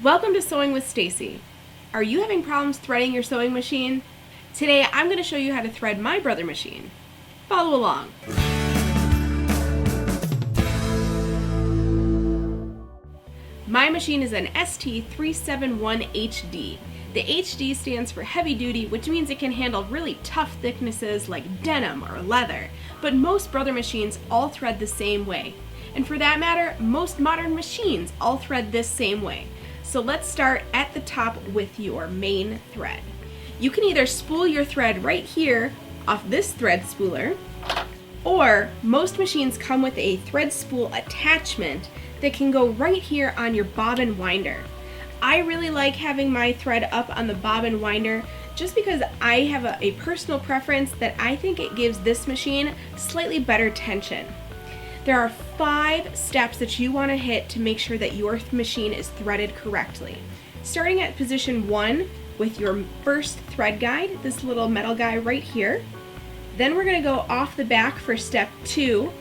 Welcome to Sewing with Stacy. Are you having problems threading your sewing machine? Today I'm going to show you how to thread my brother machine. Follow along. My machine is an ST371HD. The HD stands for heavy duty, which means it can handle really tough thicknesses like denim or leather. But most brother machines all thread the same way. And for that matter, most modern machines all thread this same way. So let's start at the top with your main thread. You can either spool your thread right here off this thread spooler, or most machines come with a thread spool attachment that can go right here on your bobbin winder. I really like having my thread up on the bobbin winder just because I have a personal preference that I think it gives this machine slightly better tension. There are 5 steps that you want to hit to make sure that your machine is threaded correctly. Starting at position 1 with your first thread guide, this little metal guy right here. Then we're going to go off the back for step 2.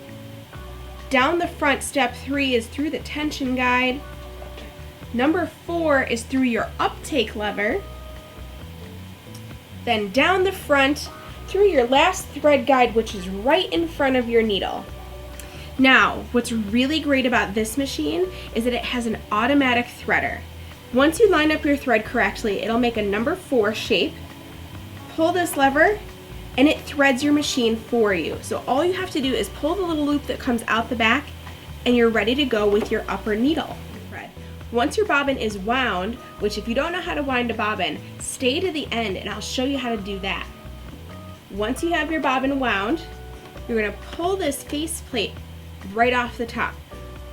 Down the front, step 3 is through the tension guide. Number 4 is through your uptake lever. Then down the front through your last thread guide, which is right in front of your needle. Now, what's really great about this machine is that it has an automatic threader. Once you line up your thread correctly, it'll make a number 4 shape. Pull this lever and it threads your machine for you. So all you have to do is pull the little loop that comes out the back and you're ready to go with your upper needle. Once your bobbin is wound, which if you don't know how to wind a bobbin, stay to the end and I'll show you how to do that. Once you have your bobbin wound, you're going to pull this faceplate right off the top.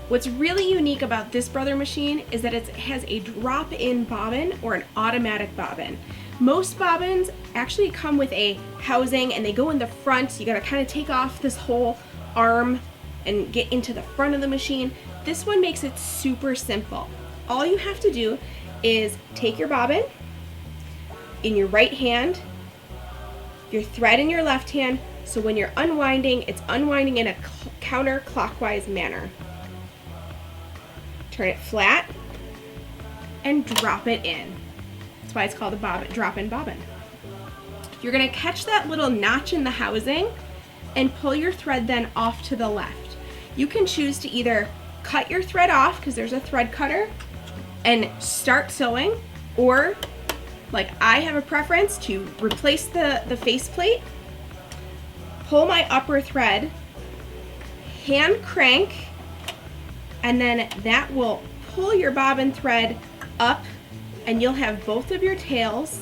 What's really unique about this brother machine is that it has a drop-in bobbin or an automatic bobbin. Most bobbins actually come with a housing and they go in the front. You got to kind of take off this whole arm and get into the front of the machine. This one makes it super simple. All you have to do is take your bobbin in your right hand, your thread in your left hand, so when you're unwinding, it's unwinding in a counterclockwise manner. Turn it flat and drop it in. That's why it's called a drop-in bobbin. You're going to catch that little notch in the housing and pull your thread then off to the left. You can choose to either cut your thread off, because there's a thread cutter, and start sewing, or like I have a preference to replace the faceplate, pull my upper thread, hand crank, and then that will pull your bobbin thread up and you'll have both of your tails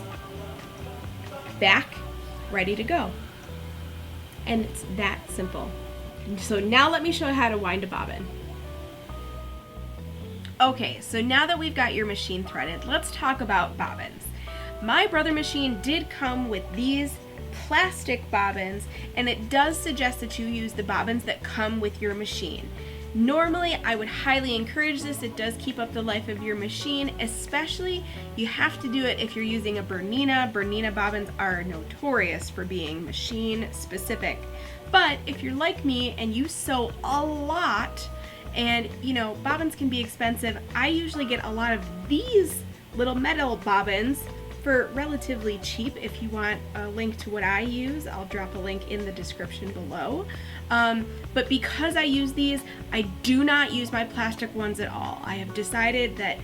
back ready to go. And it's that simple. So now let me show you how to wind a bobbin. Okay, so now that we've got your machine threaded, let's talk about bobbins. My brother machine did come with these plastic bobbins, and it does suggest that you use the bobbins that come with your machine. Normally, I would highly encourage this. It does keep up the life of your machine, especially you have to do it if you're using a Bernina. Bernina bobbins are notorious for being machine specific. But if you're like me and you sew a lot, and you know, bobbins can be expensive, I usually get a lot of these little metal bobbins for relatively cheap. If you want a link to what I use, I'll drop a link in the description below. But because I use these, I do not use my plastic ones at all. I have decided that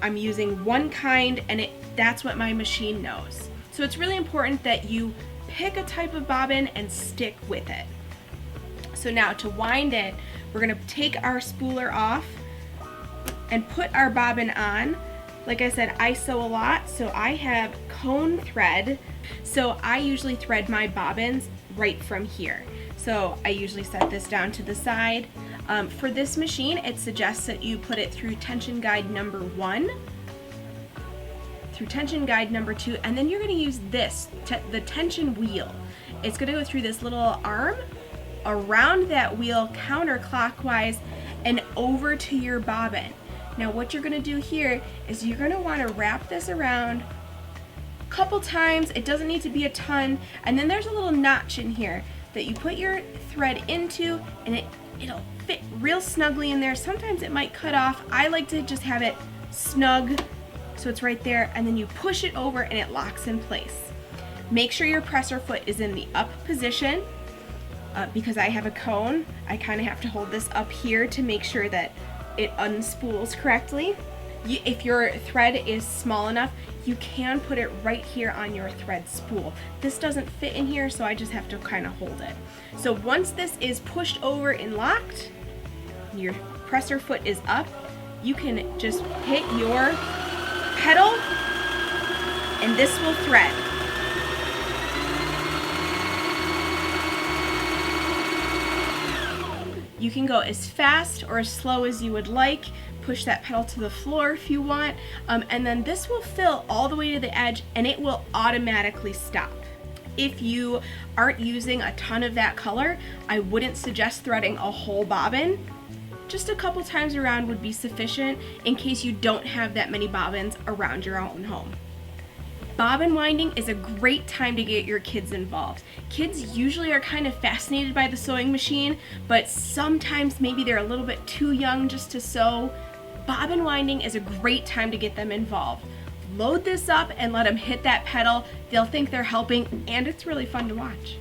I'm using one kind and that's what my machine knows. So it's really important that you pick a type of bobbin and stick with it. So now to wind it, we're going to take our spooler off and put our bobbin on. Like I said, I sew a lot, so I have cone thread. So I usually thread my bobbins right from here. So I usually set this down to the side. For this machine, it suggests that you put it through tension guide number 1, through tension guide number 2, and then you're going to use this, the tension wheel. It's going to go through this little arm, around that wheel counterclockwise, and over to your bobbin. Now what you're going to do here is you're going to want to wrap this around a couple times. It doesn't need to be a ton. And then there's a little notch in here that you put your thread into, and it'll fit real snugly in there. Sometimes it might cut off. I like to just have it snug so it's right there, and then you push it over and it locks in place. Make sure your presser foot is in the up position. Because I have a cone, I kind of have to hold this up here to make sure that it unspools correctly. If your thread is small enough, you can put it right here on your thread spool. This doesn't fit in here, so I just have to kind of hold it. So once this is pushed over and locked, your presser foot is up, you can just hit your pedal and this will thread. You can go as fast or as slow as you would like. Push that pedal to the floor if you want, and then this will fill all the way to the edge and it will automatically stop. If you aren't using a ton of that color, I wouldn't suggest threading a whole bobbin. Just a couple times around would be sufficient in case you don't have that many bobbins around your own home. Bobbin winding is a great time to get your kids involved. Kids usually are kind of fascinated by the sewing machine, but sometimes maybe they're a little bit too young just to sew. Bobbin winding is a great time to get them involved. Load this up and let them hit that pedal. They'll think they're helping, and it's really fun to watch.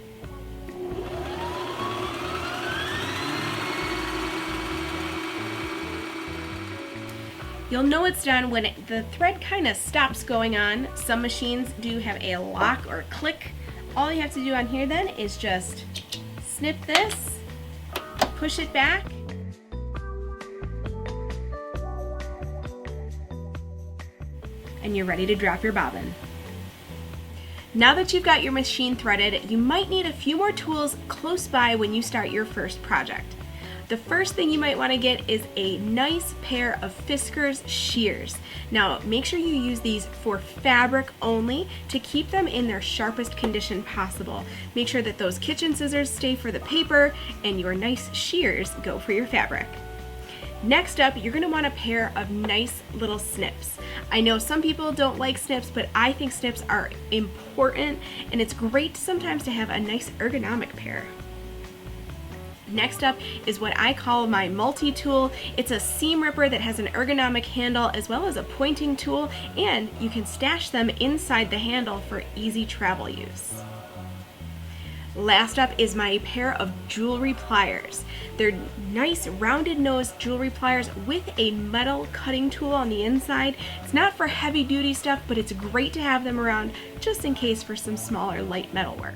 You'll know it's done when the thread kind of stops going on. Some machines do have a lock or click. All you have to do on here then is just snip this, push it back, and you're ready to drop your bobbin. Now that you've got your machine threaded, you might need a few more tools close by when you start your first project. The first thing you might want to get is a nice pair of Fiskars shears. Now make sure you use these for fabric only to keep them in their sharpest condition possible. Make sure that those kitchen scissors stay for the paper and your nice shears go for your fabric. Next up, you're going to want a pair of nice little snips. I know some people don't like snips, but I think snips are important, and it's great sometimes to have a nice ergonomic pair. Next up is what I call my multi-tool. It's a seam ripper that has an ergonomic handle as well as a pointing tool, and you can stash them inside the handle for easy travel use. Last up is my pair of jewelry pliers. They're nice rounded nose jewelry pliers with a metal cutting tool on the inside. It's not for heavy duty stuff, but it's great to have them around just in case for some smaller light metal work.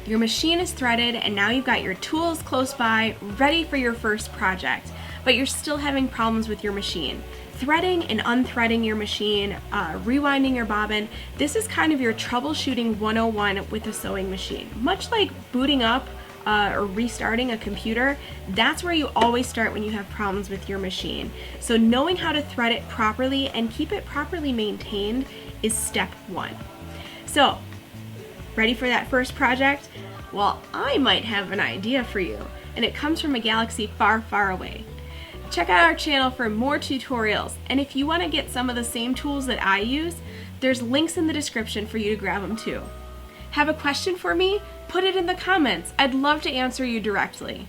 Your machine is threaded and now you've got your tools close by, ready for your first project, but you're still having problems with your machine. Threading and unthreading your machine, rewinding your bobbin, this is kind of your troubleshooting 101 with a sewing machine. Much like booting up or restarting a computer, that's where you always start when you have problems with your machine. So knowing how to thread it properly and keep it properly maintained is step one. So, ready for that first project? Well, I might have an idea for you, and it comes from a galaxy far, far away. Check out our channel for more tutorials, and if you want to get some of the same tools that I use, there's links in the description for you to grab them too. Have a question for me? Put it in the comments. I'd love to answer you directly.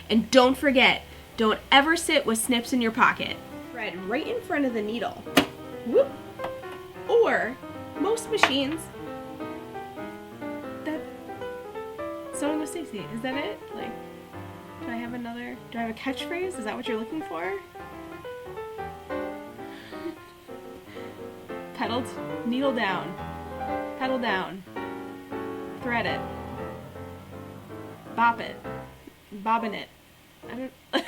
And don't forget, don't ever sit with snips in your pocket. Thread right in front of the needle. Whoop. Or, most machines, Sewing with Stacy, is that it? Like, do I have a catchphrase? Is that what you're looking for? Pedal, needle down, pedal down, thread it, bop it, bobbin it. I don't